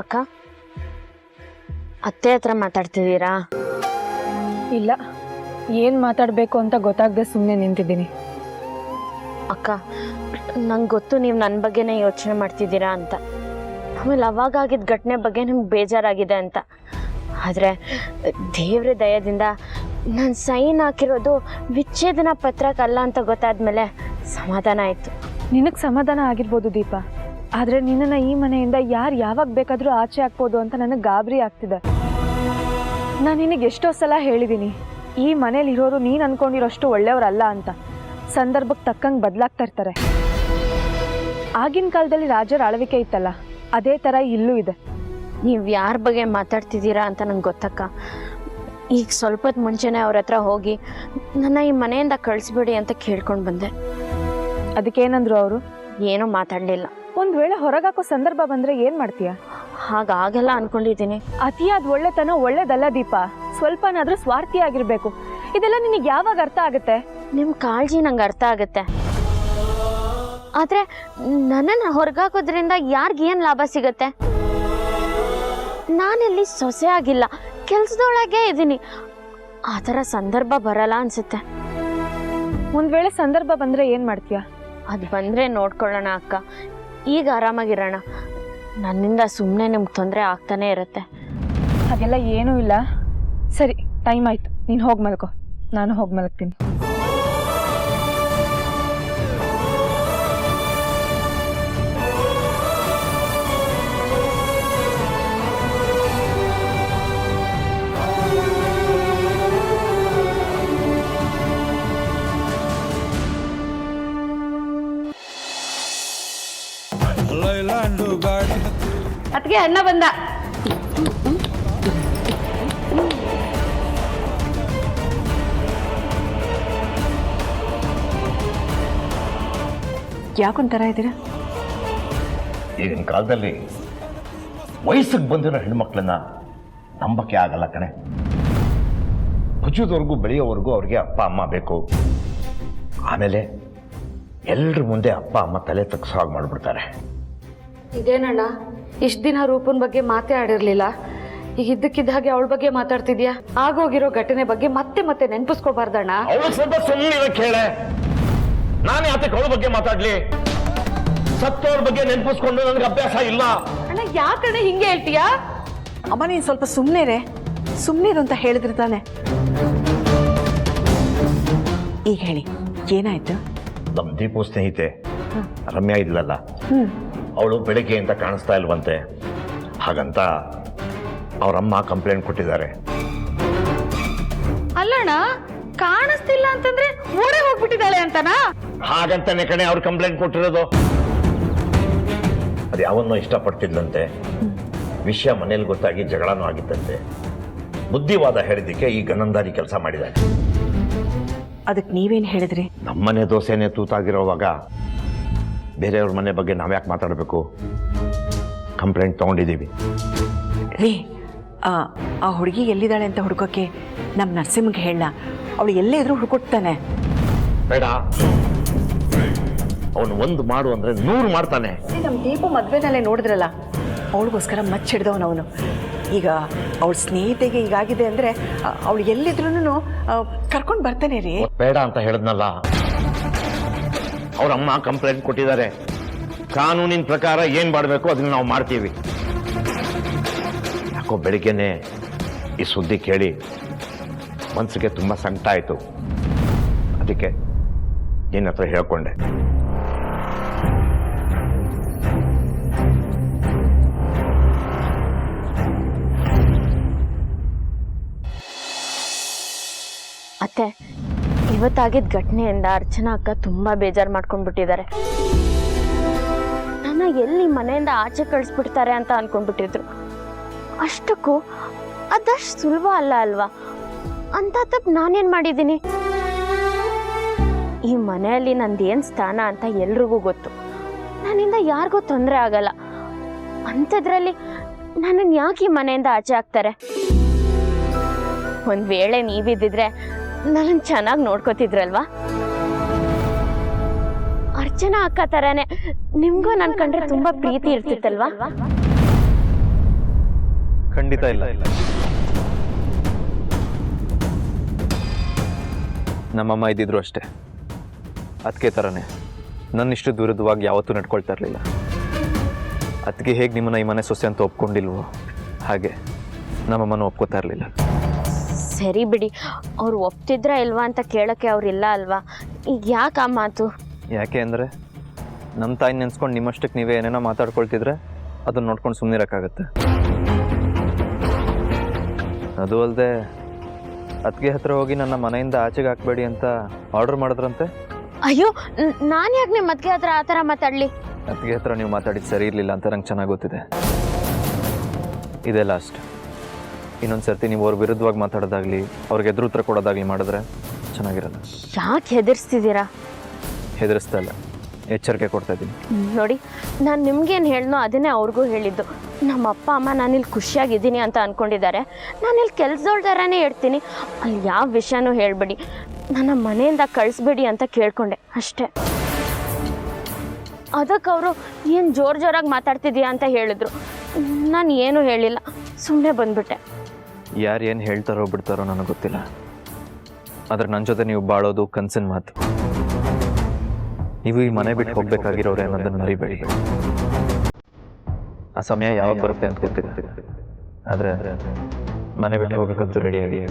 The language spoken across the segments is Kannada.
ಅಕ್ಕ, ಅತ್ತೆ ಹತ್ರ ಮಾತಾಡ್ತಿದ್ದೀರಾ? ಇಲ್ಲ, ಏನು ಮಾತಾಡಬೇಕು ಅಂತ ಗೊತ್ತಾಗದೆ ಸುಮ್ಮನೆ ನಿಂತಿದ್ದೀನಿ. ಅಕ್ಕ, ನಂಗೆ ಗೊತ್ತು ನೀವು ನನ್ನ ಬಗ್ಗೆನೇ ಯೋಚನೆ ಮಾಡ್ತಿದ್ದೀರಾ ಅಂತ. ಆಮೇಲೆ ಅವಾಗಾಗಿದ್ದ ಘಟನೆ ಬಗ್ಗೆ ನಿಮ್ಗೆ ಬೇಜಾರಾಗಿದೆ ಅಂತ. ಆದರೆ ದೇವ್ರ ದಯದಿಂದ ನಾನು ಸೈನ್ ಹಾಕಿರೋದು ವಿಚ್ಛೇದನ ಪತ್ರಕ್ಕಲ್ಲ ಅಂತ ಗೊತ್ತಾದ್ಮೇಲೆ ಸಮಾಧಾನ ಆಯಿತು. ನಿನಗೆ ಸಮಾಧಾನ ಆಗಿರ್ಬೋದು ದೀಪ, ಆದರೆ ನಿನ್ನನ್ನು ಈ ಮನೆಯಿಂದ ಯಾರು ಯಾವಾಗ ಬೇಕಾದರೂ ಆಚೆ ಹಾಕ್ಬೋದು ಅಂತ ನನಗೆ ಗಾಬರಿ ಆಗ್ತಿದೆ. ನಾನು ನಿನಗೆ ಎಷ್ಟೋ ಸಲ ಹೇಳಿದ್ದೀನಿ, ಈ ಮನೇಲಿ ಇರೋರು ನೀನು ಅನ್ಕೊಂಡಿರೋಷ್ಟು ಒಳ್ಳೆಯವರಲ್ಲ ಅಂತ. ಸಂದರ್ಭಕ್ಕೆ ತಕ್ಕಂಗೆ ಬದಲಾಗ್ತಾ ಇರ್ತಾರೆ. ಆಗಿನ ಕಾಲದಲ್ಲಿ ರಾಜರ ಆಳ್ವಿಕೆ ಇತ್ತಲ್ಲ, ಅದೇ ಥರ ಇಲ್ಲೂ ಇದೆ. ನೀವು ಯಾರ ಬಗ್ಗೆ ಮಾತಾಡ್ತಿದ್ದೀರಾ ಅಂತ ನಂಗೆ ಗೊತ್ತಕ್ಕ. ಈಗ ಸ್ವಲ್ಪ ಹೊತ್ತು ಮುಂಚೆನೇ ಅವ್ರ ಹತ್ರ ಹೋಗಿ ನನ್ನ ಈ ಮನೆಯಿಂದ ಕಳಿಸ್ಬಿಡಿ ಅಂತ ಕೇಳ್ಕೊಂಡು ಬಂದೆ. ಅದಕ್ಕೇನಂದ್ರು ಅವರು? ಏನೂ ಮಾತಾಡಲಿಲ್ಲ. ಒಂದು ವೇಳೆ ಹೊರಗಾಕೋ ಸಂದರ್ಭ ಬಂದರೆ ಏನು ಮಾಡ್ತೀಯ? ಹಾಗಾಗಲ್ಲ ಅನ್ಕೊಂಡಿದ್ದೀನಿ. ಅತಿಯಾದ ಒಳ್ಳೆತನ ಒಳ್ಳೇದಲ್ಲ ದೀಪ, ಸ್ವಲ್ಪನಾದ್ರೂ ಸ್ವಾರ್ಥಿ ಆಗಿರ್ಬೇಕು. ಇದೆಲ್ಲ ನಿನಗೆ ಯಾವಾಗ ಅರ್ಥ ಆಗುತ್ತೆ? ನಿಮ್ಮ ಕಾಳಜಿ ನಂಗೆ ಅರ್ಥ ಆಗುತ್ತೆ, ಆದರೆ ನನ್ನನ್ನು ಹೊರಗಾಕೋದ್ರಿಂದ ಯಾರಿಗೇನು ಲಾಭ ಸಿಗತ್ತೆ? ನಾನಿಲ್ಲಿ ಸೊಸೆ ಆಗಿಲ್ಲ, ಕೆಲಸದೊಳಗೆ ಇದ್ದೀನಿ. ಆ ಥರ ಸಂದರ್ಭ ಬರಲ್ಲ ಅನ್ಸುತ್ತೆ. ಒಂದು ವೇಳೆ ಸಂದರ್ಭ ಬಂದರೆ ಏನು ಮಾಡ್ತೀಯ? ಅದು ಬಂದರೆ ನೋಡ್ಕೊಳ್ಳೋಣ ಅಕ್ಕ. ಈಗ ಆರಾಮಾಗಿರೋಣ. ನನ್ನಿಂದ ಸುಮ್ಮನೆ ನಿಮ್ಗೆ ತೊಂದರೆ ಆಗ್ತಾನೆ ಇರುತ್ತೆ. ಹಾಗೆಲ್ಲ ಏನೂ ಇಲ್ಲ. ಸರಿ, ಟೈಮ್ ಆಯಿತು, ನೀನು ಹೋಗಿ ಮಲ್ಕೋ, ನಾನು ಹೋಗಿ ಮಲಗ್ತೀನಿ. ಅದಕ್ಕೆ ಅಣ್ಣ ಬಂದ. ಯಾಕೊಂಥರ ಇದ್ದೀರಾ? ಈಗಿನ ಕಾಲದಲ್ಲಿ ವಯಸ್ಸಿಗೆ ಬಂದಿರೋ ಹೆಣ್ಮಕ್ಳನ್ನ ನಂಬಕ್ಕೆ ಆಗಲ್ಲ ಕಣೆ. ಭುಜದವರೆಗೂ ಬೆಳೆಯೋವರೆಗೂ ಅವ್ರಿಗೆ ಅಪ್ಪ ಅಮ್ಮ ಬೇಕು. ಆಮೇಲೆ ಎಲ್ಲರ ಮುಂದೆ ಅಪ್ಪ ಅಮ್ಮ ತಲೆ ತಗ್ಸೋ ಹಾಗೆ ಮಾಡಿಬಿಡ್ತಾರೆ. ಇದೇನಣ್ಣ, ಇಷ್ಟು ದಿನ ರೂಪನ್ ಬಗ್ಗೆ ಮಾತೇ ಆಡಿರ್ಲಿಲ್ಲ, ಈಗ ಇದ್ದಕ್ಕಿದ್ದ ಹಾಗೆ ಅವಳ ಬಗ್ಗೆ ಮಾತಾಡ್ತಿದ್ಯಾ? ಆಗೋಗಿರೋ ಘಟನೆ ಬಗ್ಗೆ ಮತ್ತೆ ಮತ್ತೆ ನೆನ್ಪಿಸ್ಕೋಬಾರ್ದಣ್ಣ. ಅವಳಿಗೆ ಸ್ವಲ್ಪ ಸುಮ್ಮನೆ ಕೇಳೆ. ನಾನೇ ಆತಕ್ಕೆ ಅವಳ ಬಗ್ಗೆ ಮಾತಾಡ್ಲಿ? ಸತ್ತೋರ್ ಬಗ್ಗೆ ನೆನ್ಪಿಸ್ಕೊಂಡು ನನಗೆ ಅಭ್ಯಾಸ ಇಲ್ಲ. ಅಣ್ಣ, ಯಾಕಣ್ಣ ಹಿಂಗೆ ಹೇಳ್ತೀಯಾ? ಅಮ್ಮ ನೀನು ಸ್ವಲ್ಪ ಸುಮ್ಮನೆ ಸುಮ್ಮನಿರು ಅಂತ ಹೇಳಿದ್ರೆ ತಾನೆ. ಈಗ ಹೇಳಿ, ಏನಾಯ್ತು? ನಮ್ಮ ದೀಪು ಸ್ನೇಹಿತೆ ರಮ್ಯಾ ಇದ್ಲಲ್ಲ, ಅವಳು ಬೆಳಗ್ಗೆಯಿಂದ ಕಾಣಿಸ್ತಾ ಇಲ್ವಂತೆ. ಹಾಗಂತ ಅವರಮ್ಮ ಕಂಪ್ಲೇಂಟ್ ಕೊಟ್ಟಿದ್ದಾರೆ. ಅಲ್ಲಣ್ಣ, ಕಾಣಿಸ್ತಿಲ್ಲ ಅಂತಂದ್ರೆ ಓಡೇ ಹೋಗ್ಬಿಟ್ಟಿದ್ದಾಳೆ ಅಂತನಾ? ಹಾಗಂತಾನೆ ಕಣೆ ಅವ್ರು ಕಂಪ್ಲೇಂಟ್ ಕೊಟ್ಟಿರೋದು. ಅದು ಯಾವನ್ನೋ ಇಷ್ಟಪಡ್ತಿದ್ದಂತೆ. ವಿಷಯ ಮನೇಲಿ ಗೊತ್ತಾಗಿ ಜಗಳನೂ ಆಗಿತ್ತಂತೆ. ಬುದ್ಧಿವಾದ ಹೇಳಿದ್ದಕ್ಕೆ ಈ ಗನಂದಾರಿ ಕೆಲಸ ಮಾಡಿದ್ದಾರೆ. ಅದಕ್ಕೆ ನೀವೇನು ಹೇಳಿದ್ರಿ? ನಮ್ಮನೆ ದೋಸೆನೆ ತೂತಾಗಿರೋವಾಗ ಬೇರೆಯವ್ರ ಮನೆ ಬಗ್ಗೆ ನಾವ್ಯಾಕೆ ಮಾತಾಡಬೇಕು? ಕಂಪ್ಲೇಂಟ್ ತಗೊಂಡಿದ್ದೀವಿ. ರೀ, ಆ ಹುಡುಗಿ ಎಲ್ಲಿದ್ದಾಳೆ ಅಂತ ಹುಡ್ಕೋಕೆ ನಮ್ಮ ನರಸಿಂಹಗೆ ಹೇಳ. ಅವಳು ಎಲ್ಲೇ ಇದ್ರೂ ಹುಡ್ಕೊಡ್ತಾನೆ. ಬೇಡ, ಅವನು ಒಂದು ಮಾಡು ಅಂದ್ರೆ 100 ಮಾಡ್ತಾನೆ. ನಮ್ಮ ದೀಪು ಮದ್ವೆನಲ್ಲೇ ನೋಡಿದ್ರಲ್ಲ, ಅವಳಿಗೋಸ್ಕರ ಮಚ್ಚಿಡ್ದವನು ಅವನು. ಈಗ ಅವಳ ಸ್ನೇಹಿತೆಗೆ ಈಗಾಗಿದೆ ಅಂದ್ರೆ ಅವಳು ಎಲ್ಲಿದ್ರು ಕರ್ಕೊಂಡು ಬರ್ತಾನೆ ರೀ. ಬೇಡ ಅಂತ ಹೇಳಿದ್ನಲ್ಲ. ಅವ್ರಮ್ಮ ಕಂಪ್ಲೇಂಟ್ ಕೊಟ್ಟಿದ್ದಾರೆ. ಕಾನೂನಿನ ಪ್ರಕಾರ ಏನ್ ಮಾಡಬೇಕು ಅದನ್ನ ನಾವು ಮಾಡ್ತೀವಿ. ಯಾಕೋ ಬೆಳಿಗ್ಗೆನೆ ಈ ಸುದ್ದಿ ಕೇಳಿ ಮನಸ್ಸಿಗೆ ತುಂಬಾ ಸಂಕಟ ಆಯ್ತು. ಅದಕ್ಕೆ ನಿನ್ನ ಹತ್ರ ಹೇಳ್ಕೊಂಡೆ. ಅತ್ತೆ, ಇವತ್ತಾಗಿದ್ದ ಘಟನೆಯಿಂದ ಅರ್ಚನಾ ಅಕ್ಕ ತುಂಬಾ ಬೇಜಾರು ಮಾಡ್ಕೊಂಡ್ಬಿಟ್ಟಿದ್ದಾರೆ. ನನ್ನ ಎಲ್ಲಿ ಮನೆಯಿಂದ ಆಚೆ ಕಳಿಸ್ಬಿಡ್ತಾರೆ ಅಂತ ಅನ್ಕೊಂಡ್ಬಿಟ್ಟಿದ್ರು. ಅಷ್ಟಕ್ಕೂ ಅದಷ್ಟು ಸುಲಭ ಅಲ್ಲ ಅಲ್ವಾ? ಅಂತ ತಪ್ಪು ನಾನೇನ್ ಮಾಡಿದ್ದೀನಿ? ಈ ಮನೆಯಲ್ಲಿ ನಂದೇನ್ ಸ್ಥಾನ ಅಂತ ಎಲ್ರಿಗೂ ಗೊತ್ತು. ನನ್ನಿಂದ ಯಾರಿಗೂ ತೊಂದರೆ ಆಗಲ್ಲ. ಅಂಥದ್ರಲ್ಲಿ ನನ್ನನ್ನು ಯಾಕೆ ಈ ಮನೆಯಿಂದ ಆಚೆ ಹಾಕ್ತಾರೆ? ಒಂದ್ ವೇಳೆ ನೀವಿದ್ದಿದ್ರೆ ನನ್ನ ಚೆನ್ನಾಗಿ ನೋಡ್ಕೋತಿದ್ರಲ್ವಾ? ಅರ್ಚನಾ ಅಕ್ಕ ತರಾನೇ ನಿಮ್ಗೂ ನನ್ ಕಂಡ್ರೆ ತುಂಬಾ ಪ್ರೀತಿ ಇರ್ತಿತ್ತಲ್ವಾ? ಖಂಡಿತ ಇಲ್ಲ. ನಮ್ಮಮ್ಮ ಇದ್ದಿದ್ರು ಅಷ್ಟೇ, ಅದಕ್ಕೆ ಥರನೇ ನನ್ನಿಷ್ಟು ವಿರುದ್ಧವಾಗಿ ಯಾವತ್ತೂ ನಡ್ಕೊಳ್ತಾ ಇರಲಿಲ್ಲ. ಅದಕ್ಕೆ ಹೇಗೆ ನಿಮ್ಮನ್ನ ಈ ಮನೆ ಸೊಸೆ ಅಂತ ಒಪ್ಕೊಂಡಿಲ್ವೋ ಹಾಗೆ ನಮ್ಮಮ್ಮನ ಒಪ್ಕೋತಾ ಇರಲಿಲ್ಲ. ಸರಿ ಬಿಡಿ, ಅವ್ರು ಒಪ್ತಿದ್ರಾ ಇಲ್ವಾ ಅಂತ ಕೇಳೋಕ್ಕೆ ಅವ್ರಿಲ್ಲ ಅಲ್ವಾ? ಈಗ ಯಾಕೆ ಆ ಮಾತು? ಯಾಕೆ ಅಂದರೆ ನಮ್ಮ ತಾಯಿ ನೆನೆಸ್ಕೊಂಡು ನಿಮ್ಮಷ್ಟಕ್ಕೆ ನೀವೇ ಏನೇನೋ ಮಾತಾಡ್ಕೊಳ್ತಿದ್ರೆ ಅದನ್ನ ನೋಡ್ಕೊಂಡು ಸುಮ್ಮನಿರೋಕ್ಕಾಗತ್ತೆ. ಅದು ಅಲ್ಲದೆ ಅತ್ತಿಗೆ ಹತ್ರ ಹೋಗಿ ನನ್ನ ಮನೆಯಿಂದ ಆಚೆಗೆ ಹಾಕಬೇಡಿ ಅಂತ ಆರ್ಡರ್ ಮಾಡಿದ್ರಂತೆ. ಅಯ್ಯೋ, ನಾನು ಯಾಕೆ ನಿಮ್ಮ ಅತ್ತಿಗೆ ಹತ್ರ ಆ ಥರ ಮಾತಾಡಲಿ? ಅತ್ತಿಗೆ ಹತ್ರ ನೀವು ಮಾತಾಡಿದ್ದು ಸರಿ ಇರಲಿಲ್ಲ ಅಂತ ನಂಗೆ ಚೆನ್ನಾಗಿ ಗೊತ್ತಿದೆ. ಇದೇ ಲಾಸ್ಟ್. ಇನ್ನೊಂದು ಸರ್ತಿ ನೀವು ಅವ್ರ ವಿರುದ್ಧವಾಗಿ ಮಾತಾಡೋದಾಗಲಿ ಅವ್ರಿಗೆ ಎದುರು ಉತ್ತರ ಕೊಡೋದಾಗಲಿ ಮಾಡಿದ್ರೆ ಚೆನ್ನಾಗಿರಲ್ಲ. ಯಾಕೆ ಹೆದರ್ಸ್ತಿದ್ದೀರಾ? ಹೆದರಿಸ್ತಾ ಇಲ್ಲ, ಎಚ್ಚರಿಕೆ ಕೊಡ್ತಾ ಇದ್ದೀನಿ. ನೋಡಿ, ನಾನು ನಿಮ್ಗೇನು ಹೇಳಿದ್ನೋ ಅದನ್ನೇ ಅವ್ರಿಗೂ ಹೇಳಿದ್ದು. ನಮ್ಮ ಅಪ್ಪ ಅಮ್ಮ ನಾನಿಲ್ಲಿ ಖುಷಿಯಾಗಿದ್ದೀನಿ ಅಂತ ಅಂದ್ಕೊಂಡಿದ್ದಾರೆ. ನಾನಿಲ್ಲಿ ಕೆಲಸದವ್ರ ಥರನೇ ಇರ್ತೀನಿ, ಅಲ್ಲಿ ಯಾವ ವಿಷಯನೂ ಹೇಳಬೇಡಿ, ನನ್ನ ಮನೆಯಿಂದ ಕಳಿಸ್ಬೇಡಿ ಅಂತ ಕೇಳ್ಕೊಂಡೆ ಅಷ್ಟೇ. ಅದಕ್ಕೆ ಅವರು ಏನು ಜೋರಾಗಿ ಮಾತಾಡ್ತಿದ್ದೀಯಾ ಅಂತ ಹೇಳಿದ್ರು. ನಾನು ಏನೂ ಹೇಳಿಲ್ಲ, ಸುಮ್ಮನೆ ಬಂದ್ಬಿಟ್ಟೆ. ಯಾರು ಏನು ಹೇಳ್ತಾರೋ ಬಿಡ್ತಾರೋ ನನಗೆ ಗೊತ್ತಿಲ್ಲ, ಆದರೆ ನನ್ನ ಜೊತೆ ನೀವು ಬಾಳೋದು ಕನಸಿನ ಮಾತು. ನೀವು ಈ ಮನೆ ಬಿಟ್ಟು ಹೋಗ್ಬೇಕಾಗಿರೋರೆ ಅನ್ನೋದನ್ನು ಮರಿಬೇಡಿ. ಆ ಸಮಯ ಯಾವಾಗ ಬರುತ್ತೆ ಅಂತ ಗೊತ್ತಿಲ್ಲ, ಆದರೆ ಮನೆ ಬಿಟ್ಟು ಹೋಗ್ಬೇಕಂತೂ ರೆಡಿಯಾಗಿ.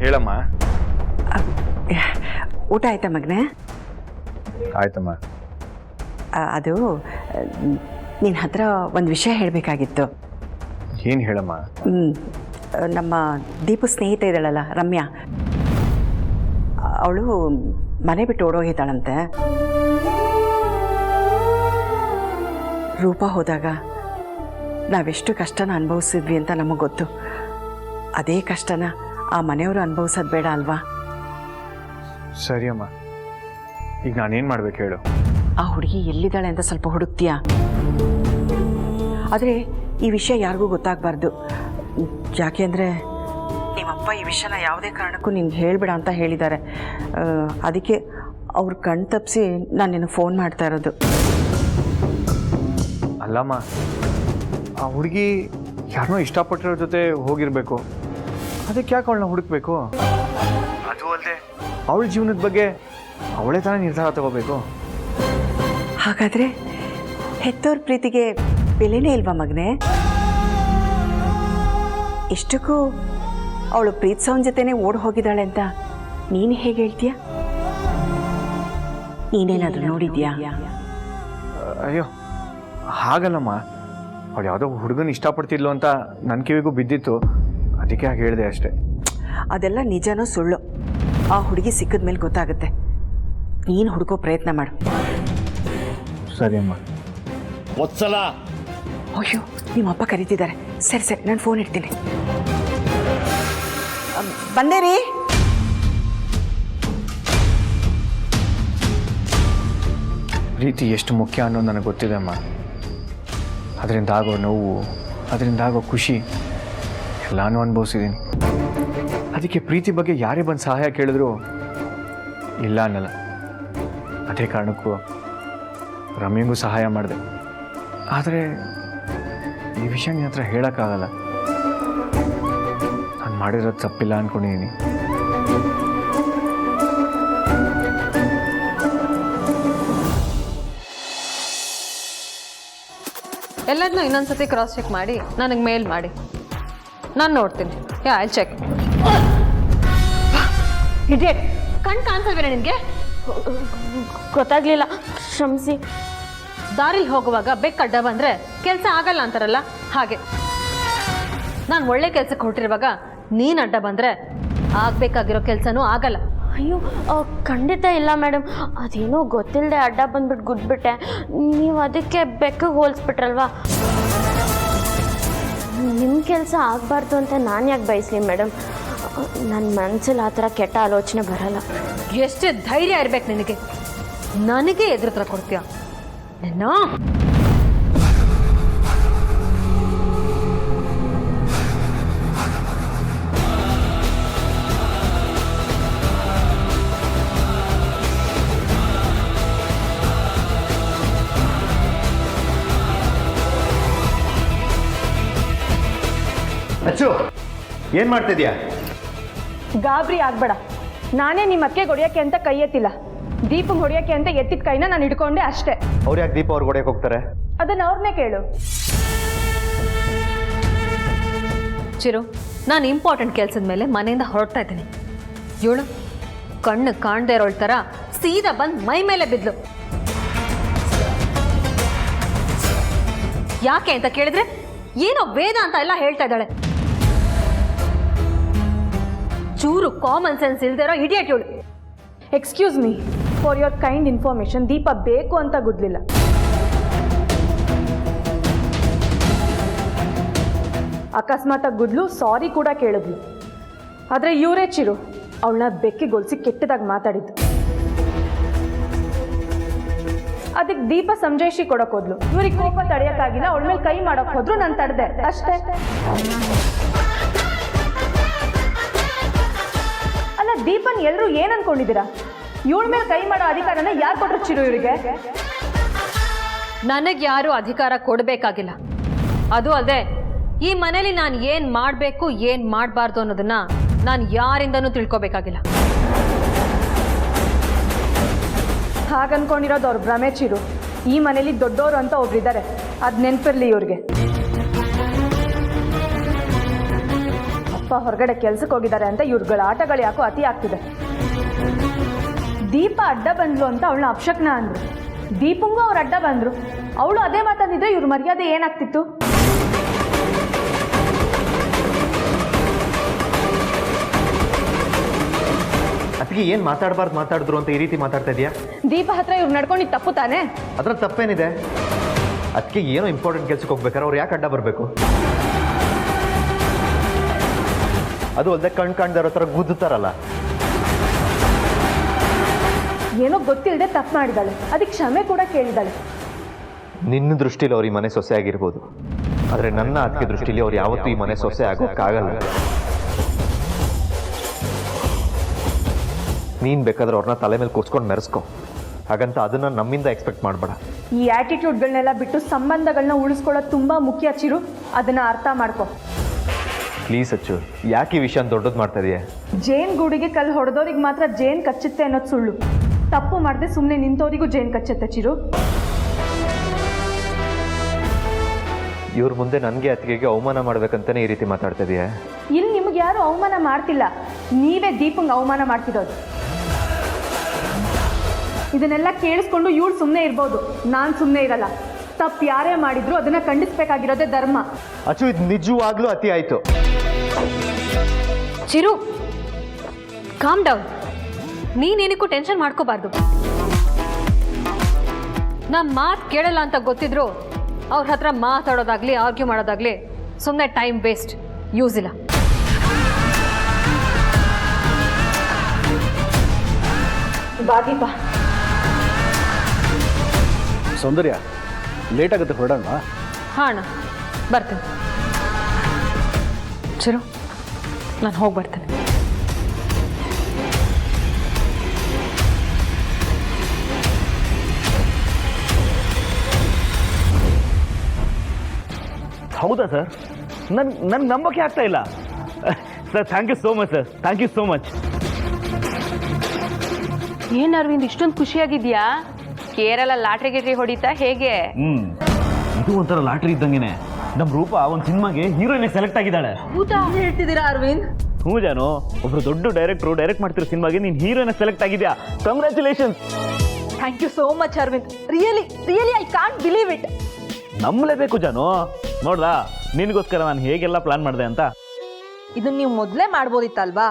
ಹೇಳಮ್ಮ. ಊಟ ಆಯ್ತಾ ಮಗನೇ? ಆಯ್ತಮ್ಮ. ಅದು ನಿನ್ನ ಹತ್ರ ಒಂದು ವಿಷಯ ಹೇಳಬೇಕಾಗಿತ್ತು. ಏನು ಹೇಳಮ್ಮ? ನಮ್ಮ ದೀಪು ಸ್ನೇಹಿತೆ ಇದ್ದಾಳಲ್ಲ ರಮ್ಯಾ, ಅವಳು ಮನೆ ಬಿಟ್ಟು ಓಡೋಗಿದ್ದಾಳಂತೆ. ರೂಪ ಹೋದಾಗ ನಾವೆಷ್ಟು ಕಷ್ಟನ ಅನುಭವಿಸಿದ್ವಿ ಅಂತ ನಮಗೆ ಗೊತ್ತು. ಅದೇ ಕಷ್ಟನ ಆ ಮನೆಯವರು ಅನುಭವಿಸೋದು ಬೇಡ ಅಲ್ವಾ? ಸರಿ ಅಮ್ಮ, ಈಗ ನಾನೇನು ಮಾಡ್ಬೇಕು ಹೇಳು? ಆ ಹುಡುಗಿ ಎಲ್ಲಿದ್ದಾಳೆ ಅಂತ ಸ್ವಲ್ಪ ಹುಡುಕ್ತೀಯಾ? ಆದರೆ ಈ ವಿಷಯ ಯಾರಿಗೂ ಗೊತ್ತಾಗಬಾರ್ದು. ಯಾಕೆ ಅಂದರೆ ನಿಮ್ಮಪ್ಪ ಈ ವಿಷಯನ ಯಾವುದೇ ಕಾರಣಕ್ಕೂ ನಿನ್ಗೆ ಹೇಳಿಬಿಡ ಅಂತ ಹೇಳಿದ್ದಾರೆ. ಅದಕ್ಕೆ ಅವ್ರು ಕಣ್ ತಪ್ಪಿಸಿ ನಾನು ನಿನಗೆ ಫೋನ್ ಮಾಡ್ತಾ ಇರೋದು. ಅಲ್ಲಮ್ಮ, ಆ ಹುಡುಗಿ ಯಾರನ್ನೋ ಇಷ್ಟಪಟ್ಟಿರೋ ಜೊತೆ ಹೋಗಿರಬೇಕು, ಅದಕ್ಕೆ ಯಾಕೆ ಅವಳನ್ನ ಹುಡುಕ್ಬೇಕು? ಅದು ಅಲ್ಲದೆ ಅವಳ ಜೀವನದ ಬಗ್ಗೆ ಅವಳೇ ತಾನೇ ನಿರ್ಧಾರ ತಗೋಬೇಕು. ಹಾಗಾದರೆ ಹೆತ್ತೋರ್ ಪ್ರೀತಿಗೆ ಬೆಲೆನೇ ಇಲ್ವಾ ಮಗನೇ? ಇಷ್ಟಕ್ಕೂ ಅವಳು ಪ್ರೀತಿಸೋನ್ ಜೊತೆನೇ ಓಡಿ ಹೋಗಿದ್ದಾಳೆ ಅಂತ ನೀನು ಹೇಗೆ ಹೇಳ್ತೀಯ? ನೀನೇನಾದರೂ ನೋಡಿದ್ಯಾ? ಅಯ್ಯೋ ಹಾಗಲ್ಲಮ್ಮ, ಅವಳು ಯಾವುದೋ ಹುಡುಗನ ಇಷ್ಟಪಡ್ತಿದ್ಲು ಅಂತ ನನ್ನ ಕಿವಿಗೂ ಬಿದ್ದಿತ್ತು, ಅದಕ್ಕೆ ಹಾಗೆ ಹೇಳಿದೆ ಅಷ್ಟೇ. ಅದೆಲ್ಲ ನಿಜನೋ ಸುಳ್ಳು ಆ ಹುಡುಗಿ ಸಿಕ್ಕಿದ ಮೇಲೆ ಗೊತ್ತಾಗುತ್ತೆ. ನೀನು ಹುಡುಕೋ ಪ್ರಯತ್ನ ಮಾಡು. ಸರಿ ಅಮ್ಮ. ವತ್ಸಲ, ಅಯ್ಯೋ ನಿಮ್ಮಪ್ಪ ಕರೀತಿದ್ದಾರೆ. ಸರಿ ಸರಿ, ನಾನು ಫೋನ್ ಇಡ್ತೀನಿ. ಬಂದೆ ರೀ. ಪ್ರೀತಿ ಎಷ್ಟು ಮುಖ್ಯ ಅನ್ನೋದು ನನಗೆ ಗೊತ್ತಿದೆ ಅಮ್ಮ. ಅದರಿಂದ ಆಗೋ ನೋವು, ಅದರಿಂದ ಆಗೋ ಖುಷಿ ಎಲ್ಲಾನು ಅನುಭವಿಸಿದ್ದೀನಿ. ಅದಕ್ಕೆ ಪ್ರೀತಿ ಬಗ್ಗೆ ಯಾರೇ ಬಂದು ಸಹಾಯ ಕೇಳಿದ್ರು ಇಲ್ಲ ಅನ್ನಲ್ಲ. ಅದೇ ಕಾರಣಕ್ಕೂ ರಮ್ಯಂಗೂ ಸಹಾಯ ಮಾಡಿದೆ. ಆದರೆ ಈ ವಿಷಯ ನಿನ್ನ ಹತ್ರ ಹೇಳೋಕ್ಕಾಗಲ್ಲ. ನಾನು ಮಾಡಿರೋದು ತಪ್ಪಿಲ್ಲ ಅಂದ್ಕೊಂಡಿದ್ದೀನಿ. ಎಲ್ಲದನ್ನೂ ಇನ್ನೊಂದ್ಸತಿ ಕ್ರಾಸ್ ಚೆಕ್ ಮಾಡಿ ನನಗೆ ಮೇಲ್ ಮಾಡಿ, ನಾನು ನೋಡ್ತೀನಿ. I check. ಇಡಿಯಟ್, ಕಣ್ ಕಾಣಿಸಲ್ವೇನ ನಿನಗೆ? ಗೊತ್ತಾಗ್ಲಿಲ್ಲ, ಕ್ಷಮಿಸಿ. ದಾರಿಲಿ ಹೋಗುವಾಗ ಬೆಕ್ಕಡ್ಡ ಬಂದರೆ ಕೆಲಸ ಆಗಲ್ಲ ಅಂತಾರಲ್ಲ ಹಾಗೆ. ನಾನು ಒಳ್ಳೆ ಕೆಲಸಕ್ಕೆ ಹೊರಟಿರುವಾಗ ನೀನು ಅಡ್ಡ ಬಂದರೆ ಆಗಬೇಕಾಗಿರೋ ಕೆಲಸನೂ ಆಗಲ್ಲ. ಅಯ್ಯೋ ಖಂಡಿತ ಇಲ್ಲ ಮೇಡಮ್, ಅದೇನೋ ಗೊತ್ತಿಲ್ಲದೆ ಅಡ್ಡ ಬಂದ್ಬಿಟ್ಟು ಗುದ್ಬಿಟ್ಟೆ. ನೀವು ಅದಕ್ಕೆ ಬೆಕ್ಕಿಗೆ ಹೋಲಿಸ್ಬಿಟ್ರಲ್ವಾ. ನಿಮ್ಮ ಕೆಲಸ ಆಗಬಾರ್ದು ಅಂತ ನಾನು ಯಾಕೆ ಬಯಸಲಿ ಮೇಡಮ್? ನನ್ನ ಮನಸ್ಸಲ್ಲಿ ಆ ಥರ ಕೆಟ್ಟ ಆಲೋಚನೆ ಬರಲ್ಲ. ಎಷ್ಟು ಧೈರ್ಯ ಇರ್ಬೇಕು ನಿನಗೆ, ನನಗೆ ಎದುರು ಕೊಡ್ತೀಯ ನಿನ್ನ? ಅಚ್ಚು, ಏನು ಮಾಡ್ತಿದ್ಯಾ? ಗಾಬರಿ ಆಗ್ಬೇಡ. ನಾನೇ ನಿಮ್ಮ ಅಕ್ಕೆ ಹೊಡಿಯೋಕ್ಕೆ ಅಂತ ಕೈ ಎತ್ತಿಲ್ಲ. ದೀಪಂಗೆ ಹೊಡಿಯೋಕ್ಕೆ ಅಂತ ಎತ್ತಿದ ಕೈನ ನಾನು ಹಿಡ್ಕೊಂಡೆ ಅಷ್ಟೇ. ಅವ್ರು ಯಾಕೆ ದೀಪ ಅವ್ರಿಗೆ ಹೊಡೆಯಕ್ಕೆ ಹೋಗ್ತಾರೆ? ಅದನ್ನ ಅವ್ರನ್ನೇ ಕೇಳು. ಚಿರು, ನಾನು ಇಂಪಾರ್ಟೆಂಟ್ ಕೆಲಸದ ಮೇಲೆ ಮನೆಯಿಂದ ಹೊರಡ್ತಾ ಇದ್ದೀನಿ. ಇವಳು ಕಣ್ಣು ಕಾಣದೇ ಇರೋಳ್ ಥರ ಸೀದಾ ಬಂದು ಮೈ ಮೇಲೆ ಬಿದ್ಲು. ಯಾಕೆ ಅಂತ ಕೇಳಿದ್ರೆ ಏನೋ ವೇದ ಅಂತ ಎಲ್ಲ ಹೇಳ್ತಾ ಇದ್ದಾಳೆ. ಚೂರು ಕಾಮನ್ ಸೆನ್ಸ್ ಇಲ್ದಿರೋ ಇಡಿಯಟ್ ಇವಳು. Excuse me, for your kind information, ದೀಪ ಬೇಕು ಅಂತ ಗುದ್ಲಿಲ್ಲ. ಅಕಸ್ಮಾತಾಗಿ ಗುದ್ಲು ಸಾರಿ ಕೂಡ ಕೇಳಿದ್ಲು. ಆದರೆ ಇವರೇ ಚಿರು ಅವಳನ್ನ ಬೆಕ್ಕಿಗೊಳಿಸಿ ಕೆಟ್ಟದಾಗಿ ಮಾತಾಡಿದ್ದು. ಅದಕ್ಕೆ ದೀಪ ಸಂಜಯಿಸಿ ಕೊಡಕ್ ಹೋದ್ಲು. ಇವ್ರಿಗೆ ಕೋಪ ತಡೆಯೋಕ್ಕಾಗಿಲ್ಲ, ಅವಳ ಮೇಲೆ ಕೈ ಮಾಡಕ್ ಹೋದ್ರು, ನಾನು ತಡೆದೆ ಅಷ್ಟೇ. ಅಲ್ಲ ದೀಪನ್ ಎಲ್ಲರೂ ಏನ್ ಅನ್ಕೊಂಡಿದ್ದೀರಾ? ಇವಳ ಮೇಲೆ ಕೈ ಮಾಡೋ ಅಧಿಕಾರನ ಯಾರು ಕೊಟ್ರು ಚಿರು ಇವರಿಗೆ? ನನಗೆ ಯಾರು ಅಧಿಕಾರ ಕೊಡಬೇಕಾಗಿಲ್ಲ. ಅದು ಅಲ್ಲದೆ ಈ ಮನೇಲಿ ನಾನು ಏನು ಮಾಡಬೇಕು ಏನು ಮಾಡಬಾರ್ದು ಅನ್ನೋದನ್ನ ನಾನು ಯಾರಿಂದನೂ ತಿಳ್ಕೊಬೇಕಾಗಿಲ್ಲ. ಹಾಗನ್ಕೊಂಡಿರೋದು ಅವ್ರ ಭ್ರಮೆ ಚಿರು. ಈ ಮನೇಲಿ ದೊಡ್ಡವರು ಅಂತ ಒಬ್ರಿದ್ದಾರೆ, ಅದು ನೆನಪಿರ್ಲಿ ಇವ್ರಿಗೆ. ಅಪ್ಪ ಹೊರಗಡೆ ಕೆಲ್ಸಕ್ಕೆ ಹೋಗಿದ್ದಾರೆ ಅಂತ ಇವ್ರುಗಳ ಆಟಗಳು ಯಾಕೋ ಅತಿ ಆಗ್ತಿದೆ. ದೀಪ ಅಡ್ಡ ಬಂದ್ಲು ಅಂತ ಅವಳನ್ನ ಅಪಶಕ್ನ ಅಂದ್ರು. ದೀಪಂಗೂ ಅವ್ರು ಅಡ್ಡ ಬಂದ್ರು. ಅವಳು ಅದೇ ಮಾತಂದಿದ್ರೆ ಇವ್ರ ಮರ್ಯಾದೆ ಏನಾಗ್ತಿತ್ತು? ಅದಕ್ಕೆ ಏನು ಮಾತಾಡಿದ್ರು ಅಂತ ಈ ರೀತಿ ಮಾತಾಡ್ತಾ ಇದೆಯಾ? ದೀಪ ಹತ್ರ ಇವ್ರು ನಡ್ಕೊಂಡಿದ್ದು ತಪ್ಪು ತಾನೆ? ಅದ್ರ ತಪ್ಪೇನಿದೆ? ಅದಕ್ಕೆ ಏನೋ ಇಂಪಾರ್ಟೆಂಟ್ ಕೆಲ್ಸಕ್ಕೆ ಹೋಗ್ಬೇಕಾರೆ ಅವ್ರು ಯಾಕೆ ಅಡ್ಡ ಬರಬೇಕು? ಅದು ಅಲ್ಲದೆ ಕಾಣ್ದೇ ಇರೋ ಥರ ಗುದ್ದುತ್ತಾರಲ್ಲ. ಏನೋ ಗೊತ್ತಿಲ್ಲದೆ ತಪ್ಪು ಮಾಡಿದಾಳೆ, ಅದಕ್ಕೆ ಕ್ಷಮೆ ಕೂಡ ಕೇಳಿದಾಳೆ. ನಿನ್ನ ದೃಷ್ಟಿಲಿ ಅವ್ರು ಈ ಮನೆ ಸೊಸೆ ಆಗಿರ್ಬೋದು, ಆದರೆ ನನ್ನ ಅದಕ್ಕೆ ದೃಷ್ಟಿಲಿ ಅವ್ರು ಯಾವತ್ತೂ ಈ ಮನೆ ಸೊಸೆ ಆಗೋಕ್ಕಾಗಲ್ಲ. ನೀನು ಬೇಕಾದ್ರೆ ಅವ್ರನ್ನ ತಲೆ ಮೇಲೆ ಕೂರ್ಸ್ಕೊಂಡು ಮೆರೆಸ್ಕೊ, ಹಾಗಂತ ಅದನ್ನು ನಮ್ಮಿಂದ ಎಕ್ಸ್ಪೆಕ್ಟ್ ಮಾಡಬೇಡ. ಈ ಆ್ಯಟಿಟ್ಯೂಡ್ಗಳನ್ನೆಲ್ಲ ಬಿಟ್ಟು ಸಂಬಂಧಗಳನ್ನ ಉಳಿಸ್ಕೊಳ್ಳೋದು ತುಂಬ ಮುಖ್ಯ ಚಿರು. ಅದನ್ನು ಅರ್ಥ ಮಾಡ್ಕೊ. ಪ್ಲೀಸ್ ಅಚ್ಚು, ಯಾಕೆ ಈ ವಿಷಯ ದೊಡ್ಡದು ಮಾಡ್ತಾ ಇದೆಯಾ? ಜೇನ್ ಗೂಡಿಗೆ ಕಲ್ಲು ಹೊಡೆದವ್ರಿಗೆ ಮಾತ್ರ ಜೇನ್ ಕಚ್ಚುತ್ತೆ ಅನ್ನೋದು ಸುಳ್ಳು. ತಪ್ಪು ಮಾಡದೆ ಸುಮ್ಮನೆ ನಿಂತವರಿಗೂ ಜೇನ್ ಕಚ್ಚುತ್ತೆ ಚಿರು. ಇವ್ರ ಮುಂದೆ ನನಗೆ ಅತ್ತಿಗೆಗೆ ಅವಮಾನ ಮಾಡ್ಬೇಕಂತಾನೆ ಈ ರೀತಿ ಮಾತಾಡ್ತಾ ಇದೆಯಾ? ಇಲ್ಲಿ ನಿಮ್ಗೆ ಯಾರು ಅವಮಾನ ಮಾಡ್ತಿಲ್ಲ, ನೀವೇ ದೀಪಂಗೆ ಅವಮಾನ ಮಾಡ್ತಿರೋದು. ಇದನ್ನೆಲ್ಲ ಕೇಳಿಸ್ಕೊಂಡು ಇವಳು ಸುಮ್ಮನೆ ಇರ್ಬೋದು, ನಾನು ಸುಮ್ಮನೆ ಇರಲ್ಲ. ತಪ್ಪು ಯಾರೇ ಮಾಡಿದ್ರು ಅದನ್ನ ಖಂಡಿಸ್ಬೇಕಾಗಿರೋದೇ ಧರ್ಮ. ಅಚ್ಚು, ಇದು ನಿಜವಾಗ್ಲೂ ಅತಿ ಆಯ್ತು. Chiru, calm down. ನೀನೇನಕ್ಕೂ ಟೆನ್ಷನ್ ಮಾಡ್ಕೋಬಾರ್ದು. ನಮ್ಮ ಮಾತು ಕೇಳಲ್ಲ ಅಂತ ಗೊತ್ತಿದ್ರು ಅವ್ರ ಹತ್ರ ಮಾತಾಡೋದಾಗ್ಲಿ ಆರ್ಗ್ಯೂ ಮಾಡೋದಾಗ್ಲಿ ಸುಮ್ಮನೆ ಟೈಮ್ ವೇಸ್ಟ್, ಯೂಸ್ ಇಲ್ಲ. ಬಾ ದೀಪ. ಸೌಂದರ್ಯ, ಲೇಟ್ ಆಗುತ್ತೆ, ಹೊರಡೋಣ. ಹಾಂ ಅಣ್ಣ, ಬರ್ತೀನಿ. ಚಿರು, ನಾನು ಹೋಗಿ ಬರ್ತೇನೆ. ಹೌದಾ ಸರ್? ನನ್ಗೆ ನಂಬಕ್ಕೆ ಆಗ್ತಾ ಇಲ್ಲ sir. Thank you so much sir, thank you so much. ಏನು ಅರವಿಂದ್ ಇಷ್ಟೊಂದು ಖುಷಿಯಾಗಿದ್ಯಾ? ಕೇರಳ ಲಾಟ್ರಿ ಗಿಟ್ರಿ ಹೊಡಿತಾ ಹೇಗೆ? ಇದು ಒಂಥರ ಲಾಟ್ರಿ ಇದ್ದಂಗೆನೆ. ನಮ್ಮ ರೂಪ ಒಂದು ಸಿನಿಮಾಗೆ ಹೀರೋಯಿನ್ ಸೆಲೆಕ್ಟ್ ಆಗಿದ್ದಾಳೆ. ಹೇಳ್ತಿದ್ದೀರಾ ಅರವಿಂದ್? ಹ್ಞೂ ಜಾನು, ಒಬ್ರು ದೊಡ್ಡ ಡೈರೆಕ್ಟ್ ಮಾಡ್ತಿರೋ ಸಿನಿಮಾಗೆ ನೀನು ಹೀರೋಯಿನ್ ಸೆಲೆಕ್ಟ್ ಆಗಿದ್ಯಾ. Congratulations. Thank you so much Aravind. Really I can't believe it. ನಂಬಲೇಬೇಕು ಜಾನು. ನೋಡ್ದಾ, ನಿನಗೋಸ್ಕರ ನಾನು ಹೇಗೆಲ್ಲ ಪ್ಲಾನ್ ಮಾಡಿದೆ ಅಂತ. ಇದನ್ನ ನೀವು ಮೊದಲೇ ಮಾಡ್ಬೋದಿತ್ತಲ್ವಾ?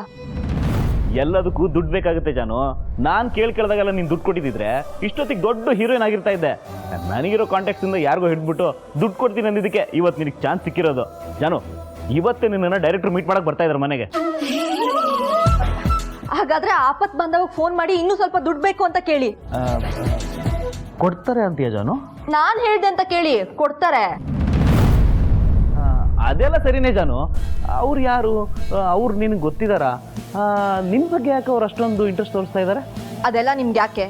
ಎಲ್ಲದಕ್ಕೂ ದುಡ್ಡು ಬೇಕಾಗುತ್ತೆ ಜಾನು. ನಾನು ಕೇಳ್ದಾಗೆಲ್ಲ ನೀನು ದುಡ್ಡು ಕೊಟ್ಟಿದ್ದಿದ್ರೆ ಇಷ್ಟೊತ್ತಿಗೆ ದೊಡ್ಡ ಹೀರೋಯಿನ್ ಆಗಿರ್ತಾ ಇದ್ದೆ. ನನಗಿರೋ ಕಾಂಟ್ಯಾಕ್ಟ್ಸಿಂದ ಯಾರಿಗೋ ಹಿಡ್ಬಿಟ್ಟು ದುಡ್ಡು ಕೊಡ್ತೀನಿ ಅಂದಿದ್ದಕ್ಕೆ ಇವತ್ತು ನಿನಗೆ ಚಾನ್ಸ್ ಸಿಕ್ಕಿರೋದು. ಜಾನು, ಇವತ್ತೇ ನಿನ್ನನ್ನು ಡೈರೆಕ್ಟ್ರ್ ಮೀಟ್ ಮಾಡಕ್ಕೆ ಬರ್ತಾ ಇದ್ದಾರೆ ಮನೆಗೆ. ಹಾಗಾದ್ರೆ ಆಪತ್ ಬಂದವಾಗ ಫೋನ್ ಮಾಡಿ ಇನ್ನೂ ಸ್ವಲ್ಪ ದುಡ್ಡು ಬೇಕು ಅಂತ ಕೇಳಿ. ಕೊಡ್ತಾರೆ ಅಂತೀಯ ಜಾನು? ನಾನ್ ಹೇಳ್ದೆ ಅಂತ ಕೇಳಿ, ಕೊಡ್ತಾರೆ. ಅದೆಲ್ಲ ಸರಿನೇ ಜಾನು. ಅವ್ರು ಯಾರು? ಅವ್ರು ನಿನಗೆ ಗೊತ್ತಿದಾರಾ? ನಿಮ್ಮ ಬಗ್ಗೆ ಯಾಕೆ ಅವ್ರು ಅಷ್ಟೊಂದು ಇಂಟ್ರೆಸ್ಟ್ ತೋರಿಸ್ತಾ ಇದ್ದಾರೆ? ಅದೆಲ್ಲ ನಿಮ್ಗೆ ಯಾಕೆ,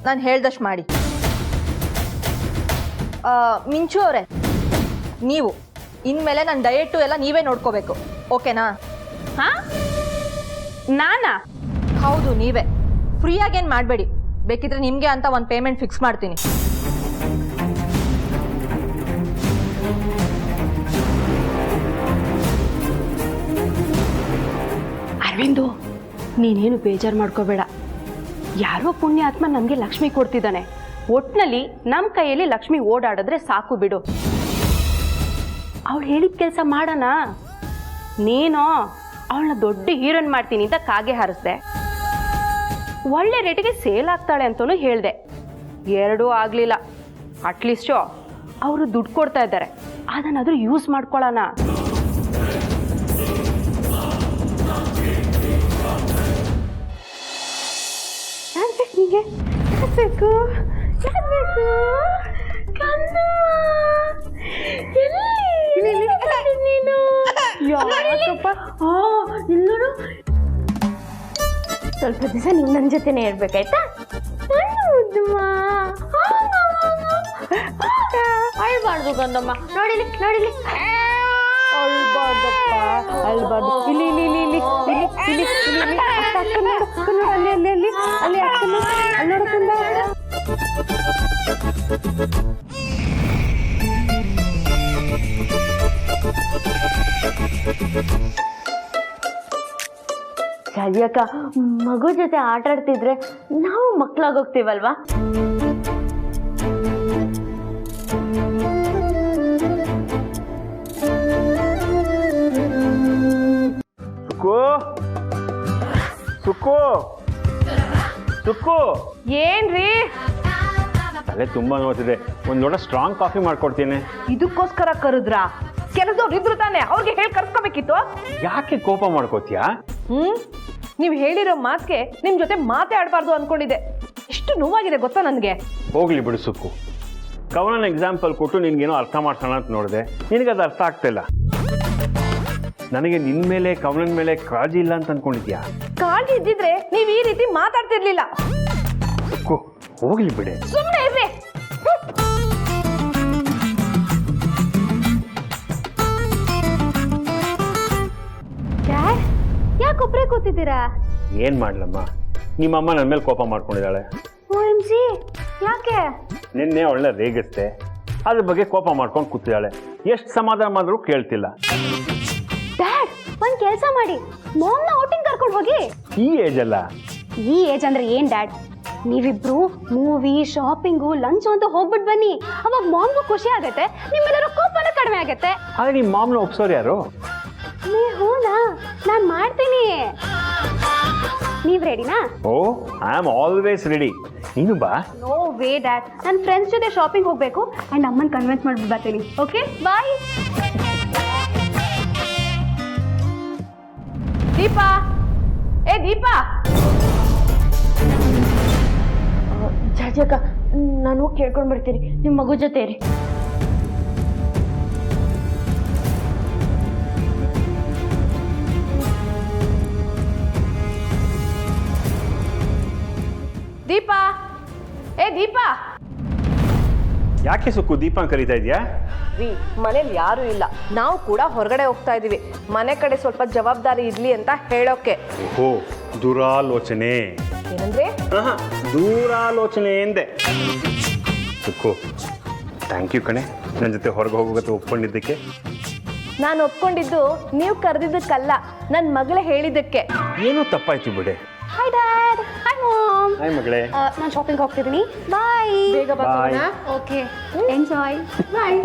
ನಾನು ಹೇಳ್ದಷ್ಟು ಮಾಡಿ. ಮಿಂಚು ಅವರೇ, ನೀವು ಇನ್ಮೇಲೆ ನನ್ನ ಡಯೆಟ್ಟು ಎಲ್ಲ ನೀವೇ ನೋಡ್ಕೋಬೇಕು, ಓಕೆನಾ? ಹಾ, ನಾನಾ? ಹೌದು, ನೀವೇ. ಫ್ರೀಯಾಗೇನು ಮಾಡಬೇಡಿ. ಬೇಕಿದ್ರೆ ನಿಮಗೆ ಅಂತ ಒಂದು ಪೇಮೆಂಟ್ ಫಿಕ್ಸ್ ಮಾಡ್ತೀನಿ. ಅರವಿಂದು, ನೀನೇನು ಬೇಜಾರು ಮಾಡ್ಕೋಬೇಡ. ಯಾರೋ ಪುಣ್ಯಾತ್ಮ ನಮಗೆ ಲಕ್ಷ್ಮಿ ಕೊಡ್ತಿದ್ದಾನೆ. ಒಟ್ಟಿನಲ್ಲಿ ನಮ್ಮ ಕೈಯಲ್ಲಿ ಲಕ್ಷ್ಮಿ ಓಡಾಡಿದ್ರೆ ಸಾಕು ಬಿಡು. ಅವಳು ಹೇಳಿದ ಕೆಲಸ ಮಾಡೋಣ. ನೀನು ಅವಳನ್ನ ದೊಡ್ಡ ಹೀರೋಯಿನ್ ಮಾಡ್ತೀನಿ ಅಂತ ಕಾಗೆ ಹಾರಿಸ್ದೆ. ಒಳ್ಳೆ ರೇಟಿಗೆ ಸೇಲ್ ಆಗ್ತಾಳೆ ಅಂತಲೂ ಹೇಳಿದೆ. ಎರಡೂ ಆಗಲಿಲ್ಲ. ಅಟ್ಲೀಸ್ಟು ಅವರು ದುಡ್ಡು ಕೊಡ್ತಾ ಇದ್ದಾರೆ, ಅದನ್ನಾದರೂ ಯೂಸ್ ಮಾಡ್ಕೊಳ್ಳೋಣ. ಸ್ವಲ್ಪ ದಿವಸ ನೀವು ನನ್ನ ಜೊತೆನೇ ಇರ್ಬೇಕಾಯ್ತಾ? ಅಳ್ಬಾರ್ದು ಗಂಧಮ್ಮ. ನೋಡಿಲಿ ನೋಡಿಲಿ, ಅಳ್ಬಾರ್ದಪ್ಪ, ಅಳ್ಬಾರ್ದು. ಇಲ್ಲಿ ಇಲ್ಲಿ ಇಲ್ಲಿ ಇಲ್ಲಿ ಇಲ್ಲಿ ಇಲ್ಲಿ ಇಲ್ಲಿ ಅಲ್ಲಿ ಅಲ್ಲಿ ಅಲ್ಲಿ ಅಲ್ಲಿ ಅಕ್ಕನ ಅಲ್ಲಿ ನೋಡ್ಕೊಂಡ. ಸದ್ಯಕ್ಕ ಮಗು ಜೊತೆ ಆಟ ಆಡ್ತಿದ್ರೆ ನಾವು ಮಕ್ಕಳಾಗೋಗ್ತೀವಲ್ವಾ? ಸುಕ್ಕು, ಸುಕ್ಕು, ಸುಕ್ಕು. ಏನ್ರಿ? ತಲೆ ತುಂಬಾ ನೋಡ್ತಿದೆ. ಒಂದು ಲೋಟ ಸ್ಟ್ರಾಂಗ್ ಕಾಫಿ ಮಾಡ್ಕೊಡ್ತೀನಿ. ಇದಕ್ಕೋಸ್ಕರ ಕರೆದ್ರ? ಕೆಲಸದವ್ರು ಇದ್ರು ತಾನೆ, ಅವ್ರಿಗೆ ಹೇಳಿ ಕರ್ಸ್ಕೋಬೇಕಿತ್ತು. ಯಾಕೆ ಕೋಪ ಮಾಡ್ಕೋತೀಯಾ? ನೀವು ಹೇಳಿರೋ ಮಾತ್ಗೆ ನಿಮ್ ಜೊತೆ ಮಾತೇ ಆಡಬಾರ್ದು ಅನ್ಕೊಂಡಿದ್ದೆ. ಎಷ್ಟು ನೋವಾಗಿದೆ ಗೊತ್ತಾ ನನಗೆ. ಹೋಗ್ಲಿ ಬಿಡು ಸುಕ್ಕು. ಕವನನ ಎಕ್ಸಾಂಪಲ್ ಕೊಟ್ಟು ನಿನ್ಗೇನೋ ಅರ್ಥ ಮಾಡ್ಸೋಣ ಅಂತ ನೋಡಿದೆ. ನಿನಗದು ಅರ್ಥ ಆಗ್ತಿಲ್ಲ. ನನಗೆ ನಿನ್ ಮೇಲೆ ಕವನನ ಮೇಲೆ ಕಾಳಜಿ ಇಲ್ಲ ಅಂತ ಅನ್ಕೊಂಡಿದ್ಯಾ? ಕಾಳಜಿ ಇದ್ದಿದ್ರೆ ನೀವ್ ಈ ರೀತಿ ಮಾತಾಡ್ತಿರ್ಲಿಲ್ಲ. ಸುಕ್ಕು, ಹೋಗ್ಲಿ ಬಿಡೆ. ಸುಮ್ಮನೆ ಇರ್ರಿ. ಯಾಕೊಬ್ರೇ ಕೂತಿದ್ದೀರಾ? ಏನ್ ಮಾಡ್ಲಮ್ಮ, ನಿಮ್ಮಮ್ಮ ನನ್ನ ಮೇಲೆ ಕೋಪ ಮಾಡ್ಕೊಂಡಿದ್ದಾಳೆ. ಯಾಕೆ? ನಿನ್ನೆ ಒಳ್ಳೆ ರೇಗಿಸ್ತೆ, ಅದ್ರ ಬಗ್ಗೆ ಕೋಪ ಮಾಡ್ಕೊಂಡು ಕೂತಿದ್ದಾಳೆ. ಎಷ್ಟು ಸಮಾಧಾನ ಮಾಡಿದ್ರು ಕೇಳ್ತಿಲ್ಲ. ಡ್ಯಾಡ್, ಒಂದ್ ಕೆಲಸ ಮಾಡಿ, ಮಾಮ್ನ ಔಟಿಂಗ್ ಕರ್ಕೊಂಡು ಹೋಗಿ. ಈ ಏಜ್ ಅಲ್ಲ. ಈ ಏಜ್ ಅಂದ್ರೆ ಏನ್ ಡ್ಯಾಡ್? ನೀವಿಬ್ರು ಮೂವಿ, ಶಾಪಿಂಗು, ಲಂಚ್ ಅಂತ ಹೋಗ್ಬಿಟ್ಟು ಬನ್ನಿ. ಅವಾಗ ಮಾಮ್ಗೂ ಖುಷಿ ಆಗತ್ತೆ, ನಿಮ್ಮೆಲ್ಲರೂ ಕೋಪನೂ ಕಡಿಮೆ ಆಗತ್ತೆ. ಆದ್ರೆ ನಿಮ್ಮ ಮಾಮ್ನ ಒಪ್ಸೋರು ಯಾರು? ಹೂನಾ, ನಾನ್ ಮಾಡ್ತೀನಿ. ನೀವ್ ರೆಡಿನಾ? ಓ, ಐ ಆಮ್ ಆಲ್ವೇಸ್ ರೆಡಿ. ನೀನು ಬಾ. ನೋ ವೇ ಡ್ಯಾಡ್, ನನ್ನ ಫ್ರೆಂಡ್ಸ್ ಜೊತೆ ಶಾಪಿಂಗ್ ಹೋಗ್ಬೇಕು ಅಂಡ್ ಅಮ್ಮನ್ ಕನ್ವಿನ್ಸ್ ಮಾಡ್ಬಿಟ್ಟು ಬರ್ತೀನಿ. ಓಕೆ, ಬಾಯ್. ದೀಪಾ, ಏ ದೀಪಾ. ಜಾಜಕ್ಕ, ನಾನು ಕೇಳ್ಕೊಂಡ್ ಬರ್ತೀನಿ, ನಿಮ್ಮ ಮಗು ಜೊತೆ ಇರಿ. ದೀಪಾ, ಏ ದೀಪಾ. ಯಾಕೆ ಸುಕ್ಕು ದೀಪ ಕರೀತಾ ಇದೆಯಾ? ರೀ, ಮನೇಲಿ ಯಾರು ಇಲ್ಲ, ನಾವು ಕೂಡ ಹೊರಗಡೆ ಹೋಗ್ತಾ ಇದೀವಿ. ಮನೆ ಕಡೆ ಸ್ವಲ್ಪ ಜವಾಬ್ದಾರಿ ಇರ್ಲಿ ಅಂತ ಹೇಳೋಕೆ. ಓಹೋ, ದುರಾಲೋಚನೆ. ಏನಂದ್ರೆ? ದೂರಾಲೋಚನೆ ಎಂದೆ. ಸುಕ್ಕು, ಥ್ಯಾಂಕ್ ಯು ಕಣೆ, ನನ್ನ ಜೊತೆ ಹೊರಗೆ ಹೋಗೋಕೆ ಒಪ್ಕೊಂಡಿದ್ದಕ್ಕೆ. ನಾನು ಒಪ್ಕೊಂಡಿದ್ದು ನೀವು ಕರೆದಿದ್ದಕ್ಕಲ್ಲ, ನನ್ನ ಮಗಳೇ ಹೇಳಿದ್ದಕ್ಕೆ. ಏನೋ ತಪ್ಪಾಯ್ತು ಬಿಡೆ. Hi dad. Hi mom. Hi ಮಗಳೇ. ನಾನು ಶಾಪಿಂಗ್ ಹೋಗ್ತಿದ್ದೀನಿ. ಬಾಯ್. ಬೇಗ ಬರೋಣ. Okay, enjoy. ಬಾಯ್.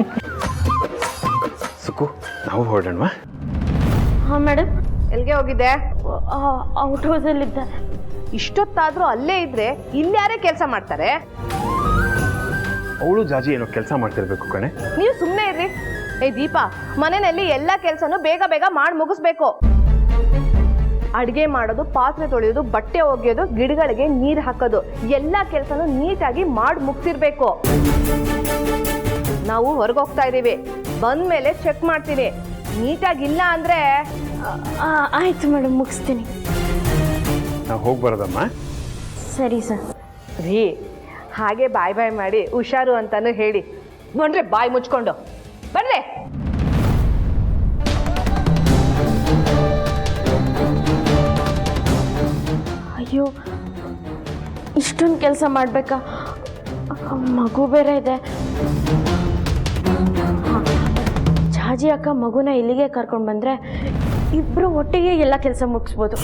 ಸುಕ್ಕು, ನಾವು ಹೊರಡೋಣವಾ? ಹಾಂ ಮೇಡಮ್. ಎಲ್ಲಿಗೆ ಹೋಗಿದ್ದೆ? ಔಟ್ ಹೌಸಲ್ಲಿದ್ದೆ. ಇಷ್ಟೊತ್ತಾದ್ರೂ ಅಲ್ಲೇ ಇದ್ರೆ ಇನ್ಯಾರೇ ಕೆಲಸ ಮಾಡ್ತಾರೆ? ಅವಳು ಜಾಜಿ ಏನೋ ಕೆಲಸ ಮಾಡ್ತಿರ್ಬೇಕು ಕಣೆ. ನೀವು ಸುಮ್ಮನೆ ಇರ್ರಿ. ಏ ದೀಪಾ, ಮನೆಯಲ್ಲಿ ಎಲ್ಲ ಕೆಲಸನೂ ಬೇಗ ಬೇಗ ಮಾಡಿ ಮುಗಿಸ್ಬೇಕು. ಅಡುಗೆ ಮಾಡೋದು, ಪಾತ್ರೆ ತೊಳೆಯೋದು, ಬಟ್ಟೆ ಒಗೆಯೋದು, ಗಿಡಗಳಿಗೆ ನೀರು ಹಾಕೋದು, ಎಲ್ಲ ಕೆಲಸನೂ ನೀಟಾಗಿ ಮಾಡಿ ಮುಗಿಸಿರ್ಬೇಕು. ನಾವು ಹೊರಗೋಗ್ತಾ ಇದ್ದೀವಿ, ಬಂದ್ಮೇಲೆ ಚೆಕ್ ಮಾಡ್ತೀನಿ. ನೀಟಾಗಿಲ್ಲ ಅಂದ್ರೆ ಆಯ್ತು ಮೇಡಮ್, ಮುಗಿಸ್ತೀನಿ. ನಾವು ಹೋಗಿ ಬರೋದಮ್ಮ. ಸರಿ ಸರ್. ರೀ, ಹಾಗೆ ಬಾಯ್ ಬಾಯ್ ಮಾಡಿ ಹುಷಾರು ಅಂತಾನು ಹೇಳಿ. ಬಂದ್ರೆ ಬಾಯ್ ಮುಚ್ಕೊಂಡು ಬಂದ್ರೆ. ಅಯ್ಯೋ, ಇಷ್ಟೊಂದು ಕೆಲಸ ಮಾಡಬೇಕಾ? ಮಗು ಬೇರೆ ಇದೆ. ಜಾಜಿ ಅಕ್ಕ ಮಗುನ ಇಲ್ಲಿಗೆ ಕರ್ಕೊಂಡು ಬಂದರೆ ಇಬ್ಬರು ಒಟ್ಟಿಗೆ ಎಲ್ಲ ಕೆಲಸ ಮುಗಿಸ್ಬೋದು.